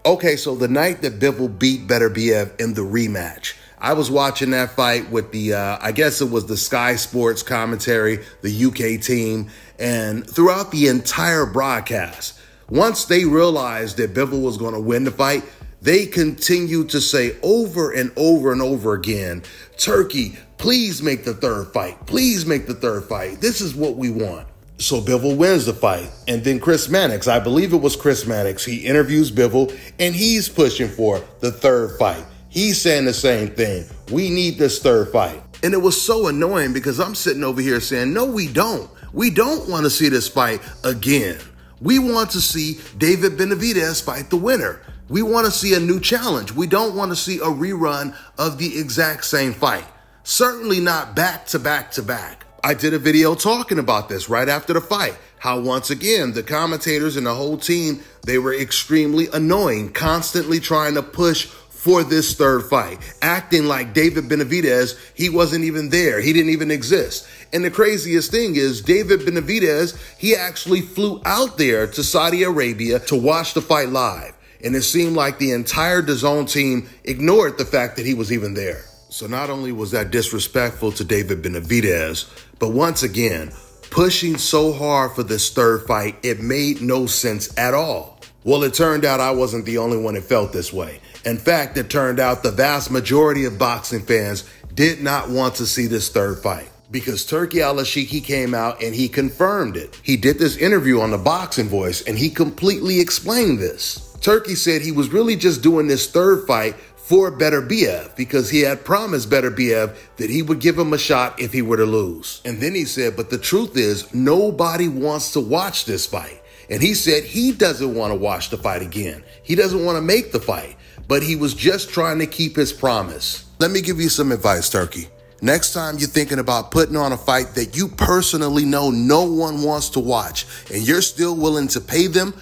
Okay, so the night that Bivol beat Beterbiev in the rematch, I was watching that fight with the, I guess it was the Sky Sports commentary, the UK team, and throughout the entire broadcast, once they realized that Bivol was going to win the fight, they continued to say over and over and over again, Turkey, please make the third fight. Please make the third fight. This is what we want. So Bivol wins the fight. And then Chris Mannix, I believe it was Chris Mannix, he interviews Bivol and he's pushing for the third fight. He's saying the same thing. We need this third fight. And it was so annoying because I'm sitting over here saying, no, we don't. We don't want to see this fight again. We want to see David Benavidez fight the winner. We want to see a new challenge. We don't want to see a rerun of the exact same fight. Certainly not back to back to back. I did a video talking about this right after the fight, how once again, the commentators and the whole team, they were extremely annoying, constantly trying to push for this third fight, acting like David Benavidez, he wasn't even there. He didn't even exist. And the craziest thing is David Benavidez, he actually flew out there to Saudi Arabia to watch the fight live. And it seemed like the entire DAZN team ignored the fact that he was even there. So not only was that disrespectful to David Benavidez, but once again, pushing so hard for this third fight, it made no sense at all. Well, it turned out I wasn't the only one that felt this way. In fact, it turned out the vast majority of boxing fans did not want to see this third fight. Because Turki Al-Sheikh, he came out and he confirmed it. He did this interview on the Boxing Voice and he completely explained this. Turki said he was really just doing this third fight for Beterbiev because he had promised Beterbiev that he would give him a shot if he were to lose. And then he said, but the truth is nobody wants to watch this fight. And he said he doesn't want to watch the fight again. He doesn't want to make the fight, but he was just trying to keep his promise. Let me give you some advice, Turki. Next time you're thinking about putting on a fight that you personally know no one wants to watch and you're still willing to pay them,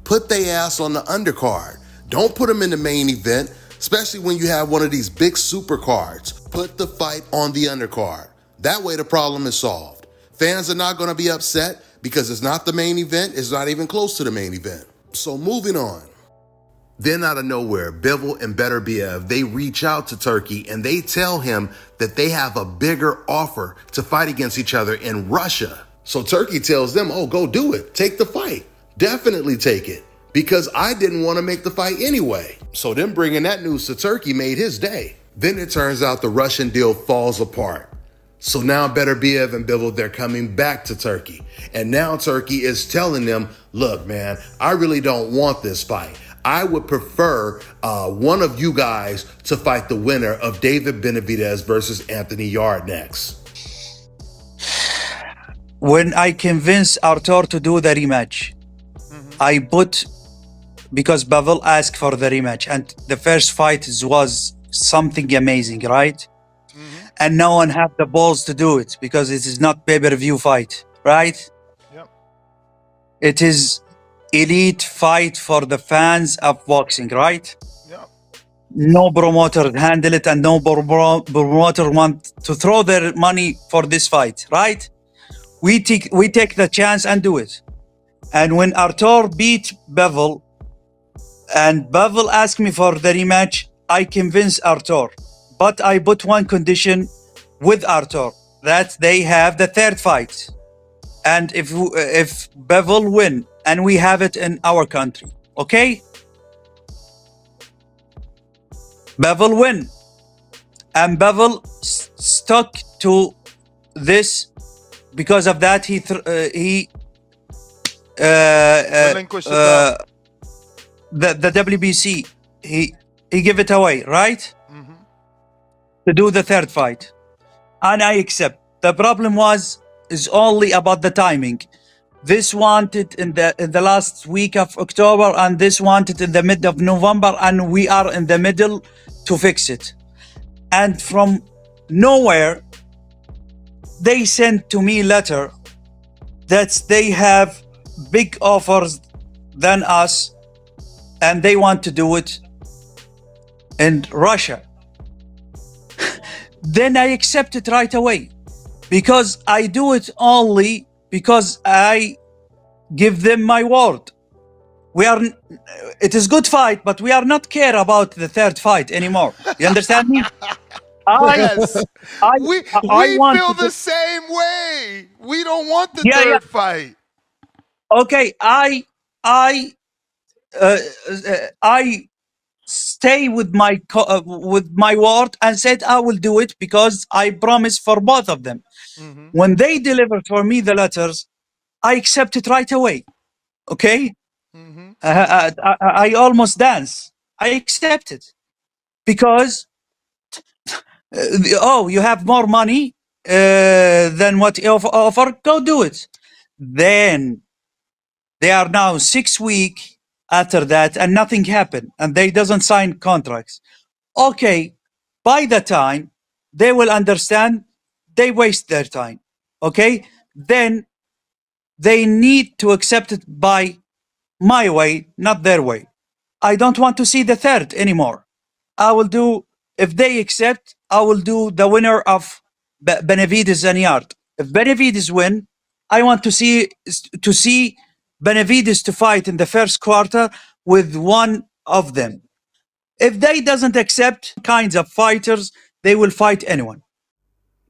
put their ass on the undercard. Don't put them in the main event, especially when you have one of these big super cards. Put the fight on the undercard. That way the problem is solved. Fans are not going to be upset because it's not the main event. It's not even close to the main event. So moving on. Then out of nowhere, Bivol and Beterbiev, they reach out to Turki and they tell him that they have a bigger offer to fight against each other in Russia. So Turki tells them, oh, go do it. Take the fight. Definitely take it. Because I didn't want to make the fight anyway. So them bringing that news to Turki made his day. Then it turns out the Russian deal falls apart. So now Beterbiev and Bivol, they're coming back to Turki. And now Turki is telling them, look, man, I really don't want this fight. I would prefer one of you guys to fight the winner of David Benavidez versus Anthony Yarde next. When I convinced Artur to do the rematch, I put, because Bivol asked for the rematch, and the first fight was something amazing, right? And no one had the balls to do it because it is not pay-per-view fight, right? Yep. It is elite fight for the fans of boxing, right? Yep. No promoter handle it and no promoter want to throw their money for this fight, right? We take the chance and do it. And when Artur beat Bivol and Bivol asked me for the rematch, I convinced Artur. But I put one condition with Artur, that they have the third fight. And if Bivol win, and we have it in our country, okay? Bivol win. And Bivol stuck to this. Because of that, the WBC, he gave it away, right? To do the third fight. And I accept. The problem is only about the timing. This wanted in the last week of October, and this wanted in the mid of November, and we are in the middle to fix it. And from nowhere, they sent to me a letter that they have big offers than us, and they want to do it in Russia. Then I accept it right away, because I do it only because I give them my word. We are. It is good fight, but we are not care about the third fight anymore. You understand me? Yes, I, I we want. feel the same way. We don't want the Yeah, yeah. third fight. Okay, uh, I stay with with my word and said I will do it because I promised for both of them. Mm-hmm. When they delivered for me the letters, I accept it right away. Okay, Mm-hmm. I almost dance. I accept it because oh, you have more money than what you offer. Go do it. Then they are now 6 weeks after that, and nothing happened, and they doesn't sign contracts. Okay, by the time they will understand, they waste their time. Okay, then they need to accept it by my way, not their way. I don't want to see the third anymore. I will do, if they accept, I will do the winner of Benavides and Yard. If Benavides win, I want to see Benavides to fight in the first quarter with one of them. If they doesn't accept kinds of fighters, they will fight anyone.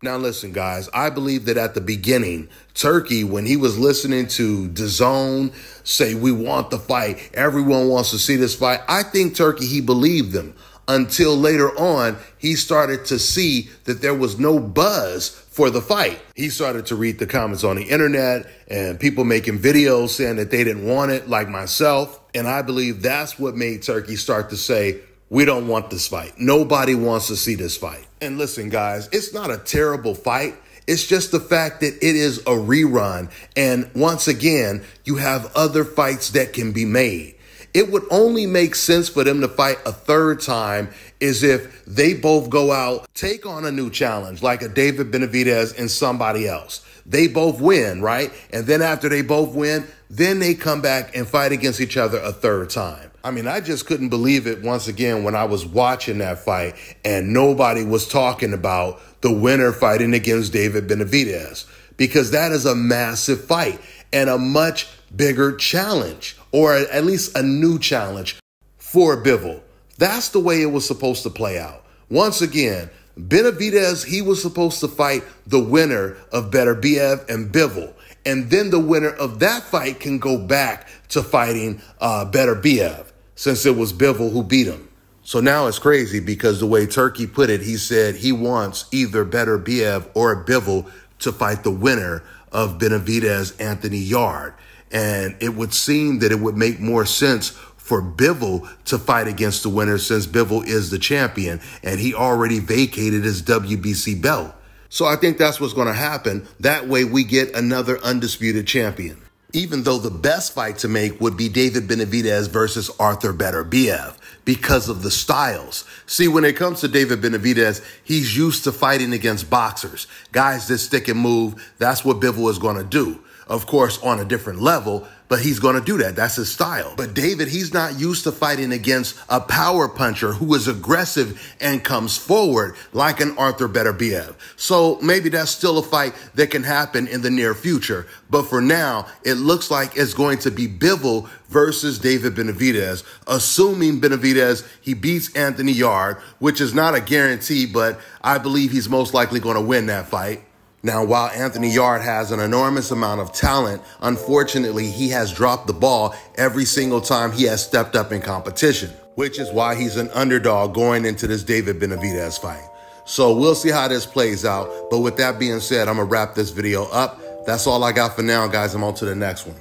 Now listen, guys, I believe that at the beginning, Turkey, when he was listening to DAZN say, we want the fight, everyone wants to see this fight, I think Turkey, he believed them until later on, he started to see that there was no buzz for the fight. He started to read the comments on the internet and people making videos saying that they didn't want it, like myself. And I believe that's what made Turkey start to say, we don't want this fight. Nobody wants to see this fight. And listen, guys, it's not a terrible fight. It's just the fact that it is a rerun. And once again, you have other fights that can be made. It would only make sense for them to fight a third time is if they both go out, take on a new challenge, like a David Benavidez and somebody else. They both win, right? And then after they both win, then they come back and fight against each other a third time. I mean, I just couldn't believe it once again when I was watching that fight and nobody was talking about the winner fighting against David Benavidez, because that is a massive fight and a much bigger challenge, or at least a new challenge for Bivol. That's the way it was supposed to play out. Once again, Benavidez, he was supposed to fight the winner of Beterbiev and Bivol. And then the winner of that fight can go back to fighting Beterbiev, since it was Bivol who beat him. So now it's crazy because the way Turkey put it, he said he wants either Beterbiev or Bivol to fight the winner of Benavidez Anthony Yard. And it would seem that it would make more sense for Bivol to fight against the winner, since Bivol is the champion and he already vacated his WBC belt. So I think that's what's going to happen. That way we get another undisputed champion. Even though the best fight to make would be David Benavidez versus Arthur Beterbiev because of the styles. See, when it comes to David Benavidez, he's used to fighting against boxers, guys that stick and move. That's what Bivol is going to do. Of course, on a different level, but he's going to do that. That's his style. But David, he's not used to fighting against a power puncher who is aggressive and comes forward like an Arthur Beterbiev. So maybe that's still a fight that can happen in the near future. But for now, it looks like it's going to be Bivol versus David Benavidez, assuming Benavidez, he beats Anthony Yard, which is not a guarantee, but I believe he's most likely going to win that fight. Now, while Anthony Yard has an enormous amount of talent, unfortunately, he has dropped the ball every single time he has stepped up in competition, which is why he's an underdog going into this David Benavidez fight. So we'll see how this plays out. But with that being said, I'm going to wrap this video up. That's all I got for now, guys. I'm on to the next one.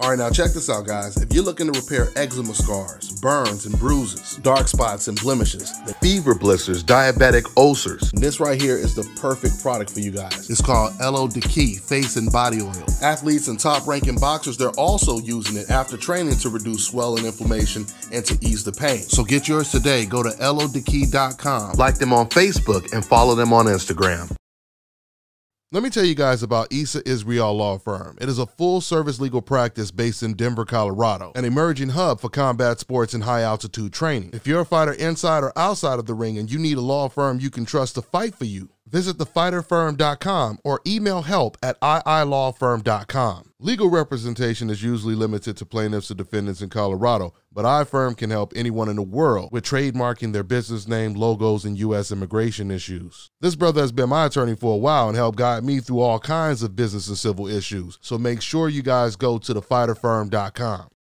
All right, now check this out, guys. If you're looking to repair eczema scars, burns and bruises, dark spots and blemishes, the fever blisters, diabetic ulcers, this right here is the perfect product for you guys. It's called LO Deki Face and Body Oil. Athletes and top-ranking boxers, they're also using it after training to reduce swelling, inflammation, and to ease the pain. So get yours today. Go to lodeki.com, like them on Facebook, and follow them on Instagram. Let me tell you guys about Issa Israel Law Firm. It is a full-service legal practice based in Denver, Colorado, an emerging hub for combat sports and high-altitude training. If you're a fighter inside or outside of the ring and you need a law firm you can trust to fight for you, Visit thefighterfirm.com or email help@iilawfirm.com. Legal representation is usually limited to plaintiffs or defendants in Colorado, but iFirm can help anyone in the world with trademarking their business name, logos, and U.S. immigration issues. This brother has been my attorney for a while and helped guide me through all kinds of business and civil issues, so make sure you guys go to thefighterfirm.com.